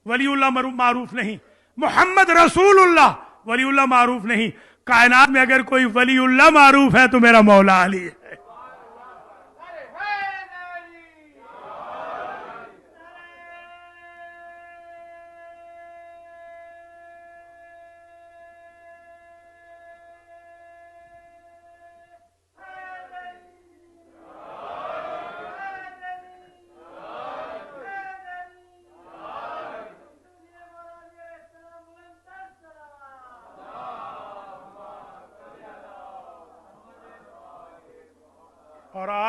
[SPEAKER 2] ولی اللہ معروف نہیں. محمد رسول اللہ, ولی اللہ معروف نہیں. کائنات میں اگر کوئی ولی اللہ معروف ہے تو میرا مولا علی ہے.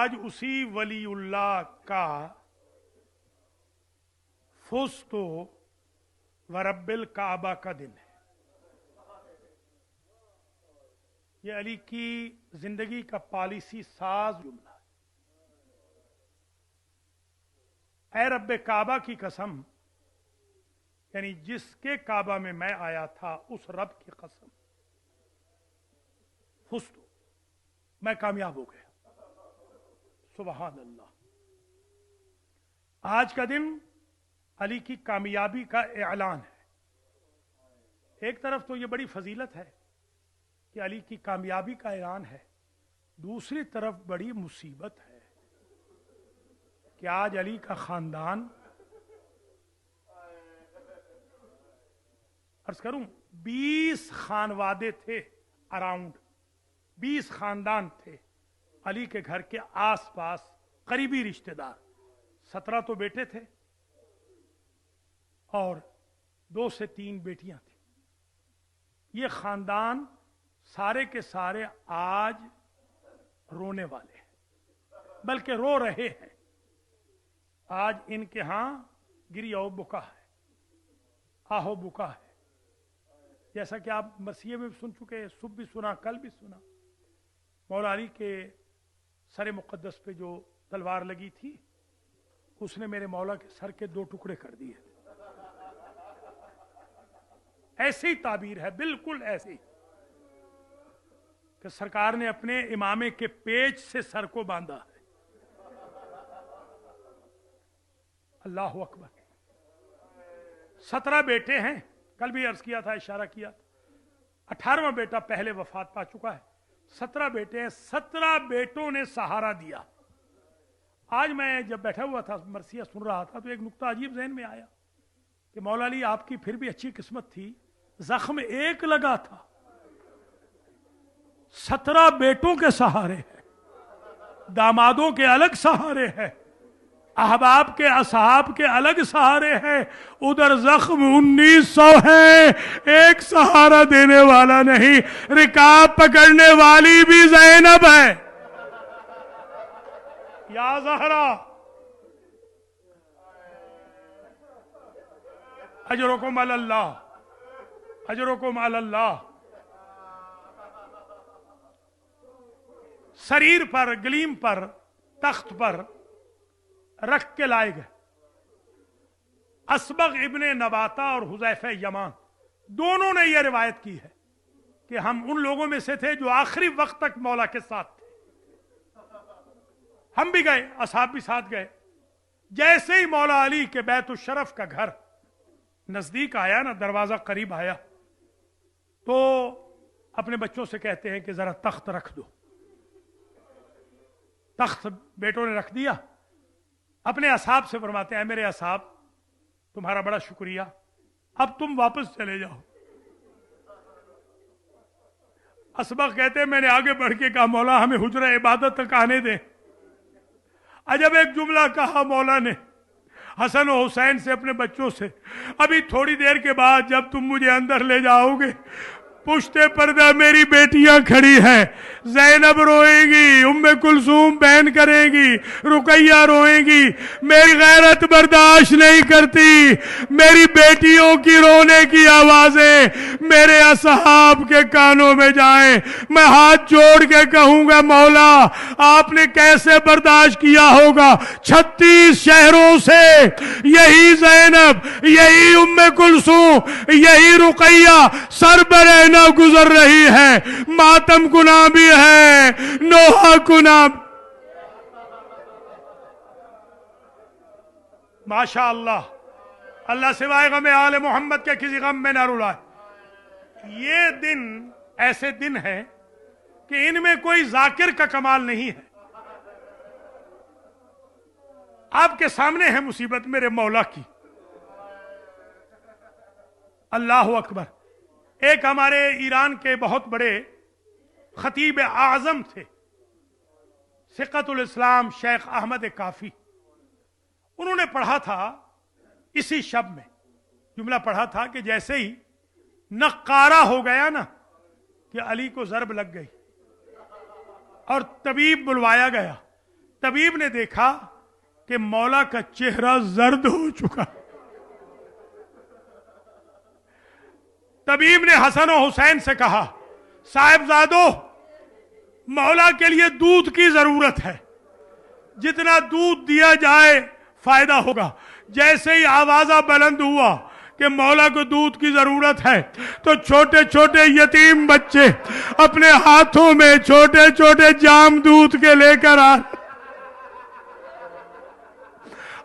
[SPEAKER 2] आज उसी वलीउल्लाह का फुस्तु व रब्बिल काबा का दिन है। ये अली की जिंदगी का पॉलिसी साज जुमला है। ऐ रब्बे काबा की कसम, यानी जिसके काबा में मैं आया था उस रब की कसम, फुस्तु, मैं कामयाब हो गया। सुबहान अल्लाह। आज का दिन अली की कामयाबी का ऐलान है। एक तरफ तो ये बड़ी फजीलत है कि अली की कामयाबी का ऐलान है, दूसरी तरफ बड़ी मुसीबत है कि आज अली का खानदान, अर्ज करूं 20 खानवादे थे, अराउंड 20 खानदान थे अली के घर के आसपास, करीबी रिश्तेदार। 17 तो बेटे थे और 2 से 3 बेटियां थी। ये खानदान सारे के सारे आज रोने वाले हैं, बल्कि रो रहे हैं। आज इनके यहां गिरियो बुका है, आहो बुका है। जैसा कि आप मसीह में भी सुन चुके हैं, सुबह भी सुना, कल भी सुना। मौला अली के सर मुक़द्दस पे जो तलवार लगी थी, उसने मेरे मौला के सर के 2 टुकड़े कर दिए। ऐसी ताबीर है, बिल्कुल ऐसी, कि सरकार ने अपने इमामे के पेच से सर को बांधा है। अल्लाह अकबर। 17 बेटे हैं, कल भी अर्ज किया था, इशारा किया था। 18वां बेटा पहले वफात पा चुका है। 17 बेटे हैं, 17 बेटों ने सहारा दिया। आज मैं जब बैठा हुआ था, मरसिया सुन रहा था, तो एक नुक्ता अजीब ज़हन में आया कि मौला अली आपकी फिर भी अच्छी किस्मत थी, जख्म एक लगा था, 17 बेटों के सहारे है, दामादों के अलग सहारे है, अहबाब के असहाब के अलग सहारे हैं। उधर जख्म 1900 है, एक सहारा देने वाला नहीं। रिकाब पकड़ने वाली भी ज़ैनब है। या ज़हरा, अजरुकुम अलल्लाह, अजरुकुम अलल्लाह। शरीर पर, गलीम पर, तख्त पर रख के लाए गए। असबग इब्ने नबाता और हुज़ैफा यमान दोनों ने यह रिवायत की है कि हम उन लोगों में से थे जो आखिरी वक्त तक मौला के साथ थे। हम भी गए, असहाब भी साथ गए। जैसे ही मौला अली के बैतुल शरफ का घर नजदीक आया ना, दरवाजा करीब आया, तो अपने बच्चों से कहते हैं कि जरा तख्त रख दो। तख्त बेटों ने रख दिया। अपने असहाब से फरमाते हैं, मेरे असहाब, तुम्हारा बड़ा शुक्रिया, अब तुम वापस चले जाओ। असबग कहते हैं, मैंने आगे बढ़ के कहा, मौला हमें हुजरा इबादत तक आने दें। अजब एक जुमला कहा मौला ने हसन और हुसैन से, अपने बच्चों से, अभी थोड़ी देर के बाद जब तुम मुझे अंदर ले जाओगे, पुश्ते पर्दा मेरी बेटियां खड़ी हैं। ज़ैनब रोएगी, उम्मे कुलसूम बहन करेगी, रुकैया रोएगी। मेरी गैरत बर्दाश्त नहीं करती। मेरी बेटियों की रोने की आवाजें मेरे असहाब के कानों में जाएं। मैं हाथ जोड़ के कहूंगा, मौला आपने कैसे बर्दाश्त किया होगा। 36 शहरों से यही ज़ैनब, यही उम्मे कुलसूम, यही रुकैया सरबरहना गुजर रही है। मातम गुना भी है, नोहा गुना। माशा अल्लाह, अल्लाह सिवाय गम आले मोहम्मद के किसी गम में न रुलाए। ये दिन ऐसे दिन है कि इनमें कोई जाकिर का कमाल नहीं है। आपके सामने है मुसीबत मेरे मौला की। अल्लाह अकबर। एक हमारे ईरान के बहुत बड़े खतीब आजम थे, सिक़तुल इस्लाम शेख अहमद काफी। उन्होंने पढ़ा था इसी शब में, जुमला पढ़ा था कि जैसे ही नक्कारा हो गया ना कि अली को ज़रब लग गई और तबीब बुलवाया गया, तबीब ने देखा कि मौला का चेहरा जर्द हो चुका। तबीब ने हसन और हुसैन से कहा, साहिबजादो, मौला के लिए दूध की जरूरत है, जितना दूध दिया जाए फायदा होगा। जैसे ही आवाजा बुलंद हुआ कि मौला को दूध की जरूरत है, तो छोटे छोटे यतीम बच्चे अपने हाथों में छोटे छोटे जाम दूध के लेकर आ।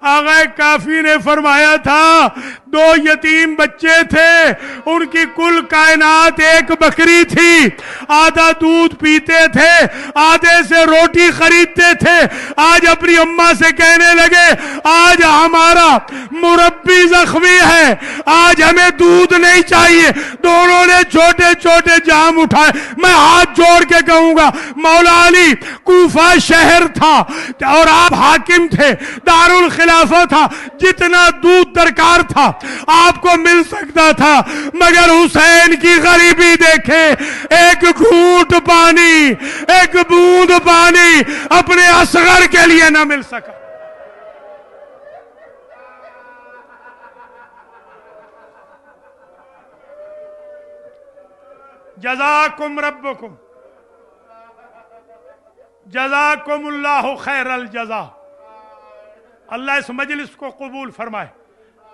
[SPEAKER 2] आगे काफी ने फरमाया था, 2 यतीम बच्चे थे, उनकी कुल कायनात एक बकरी थी, आधा दूध पीते थे, आधे से रोटी खरीदते थे। आज अपनी अम्मा से कहने लगे, आज हमारा मुरब्बी जख्मी है, आज हमें दूध नहीं चाहिए। दोनों ने छोटे छोटे जाम उठाए। मैं हाथ जोड़ के कहूंगा, मौला अली कूफा शहर था और आप हाकिम थे, दारुल खिलाफा था, जितना दूध दरकार था आपको मिल सकता था, मगर हुसैन की गरीबी देखे, एक घूंट पानी, एक बूंद पानी अपने असगर के लिए न मिल सका। जज़ाकुम रब्बुकुम जज़ाकुमुल्लाहु खैरल जज़ा। अल्लाह इस मजलिस को कबूल फरमाए,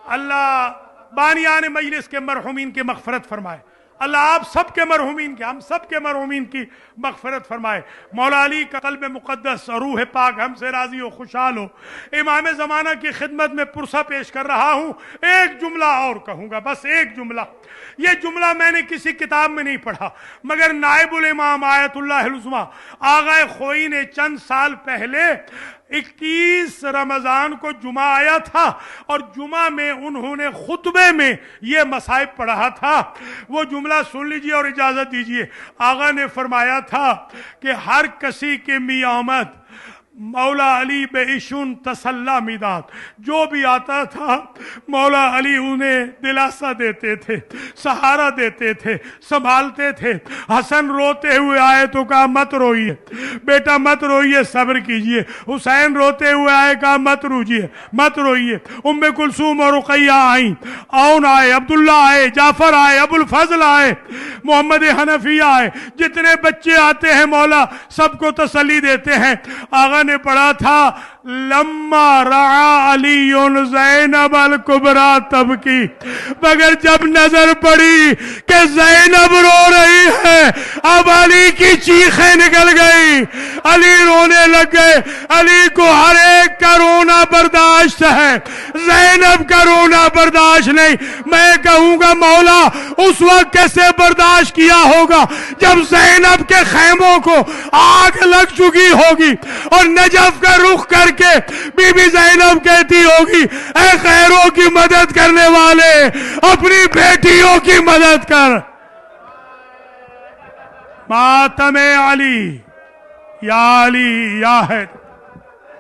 [SPEAKER 2] अल्लाह बानियान मजलिस के मरहुमीन की मगफरत फरमाए, अल्लाह आप सब के मरहुमीन की, हम सब के मरहुमीन की मगफरत फरमाए। मौला अली का क़ल्ब मुक़द्दस और रूह पाक हमसे राजी हो, खुशहाल हो। इमाम ज़माना की खिदमत में पुरसा पेश कर रहा हूँ। एक जुमला और कहूँगा, बस एक जुमला। ये जुमला मैंने किसी किताब में नहीं पढ़ा, मगर नाइबुल इमाम आयतुल्लाह उज़्मा आगा खोई ने चंद साल पहले 21 रमजान को जुमा आया था और जुमा में उन्होंने खुतबे में ये मसाइब पढ़ा था। वो जुमला सुन लीजिए और इजाजत दीजिए। आगा ने फरमाया था कि हर किसी के मी आमद मौला अली बेइशुन तसल्ला मिदाद, जो भी आता था मौला अली उन्हें दिलासा देते थे, सहारा देते थे, संभालते थे। हसन रोते हुए आए तो कहा मत रोइए बेटा, मत रोइए, सब्र कीजिए। हुसैन रोते हुए आए, कहा मत रोइए, मत रोइए। उम्मे कुलसूम और रुकैया आई, औन आए, अब्दुल्ला आए, जाफर आए, अबुल फजल आए, मोहम्मद हनफिया आए। जितने बच्चे आते हैं मौला सबको तसल्ली देते हैं। आगा ने पढ़ा था, लम्मा रआ अलीयुन ज़ैनब अल कुबरा तब की, मगर जब नजर पड़ी कि ज़ैनब रो रही है, अब अली की चीखें निकल गई, अली रोने लग गए। अली को हर एक का रोना बर्दाश्त है, ज़ैनब का रोना बर्दाश्त नहीं। मैं कहूंगा मौला उस वक्त कैसे बर्दाश्त किया होगा जब ज़ैनब के खैमों को आग लग चुकी होगी और नजफ का रुख करके बीबी ज़ैनब कहती होगी, ऐ खैरों की मदद करने वाले अपनी बेटियों की मदद कर। मातमे अली या अली या है।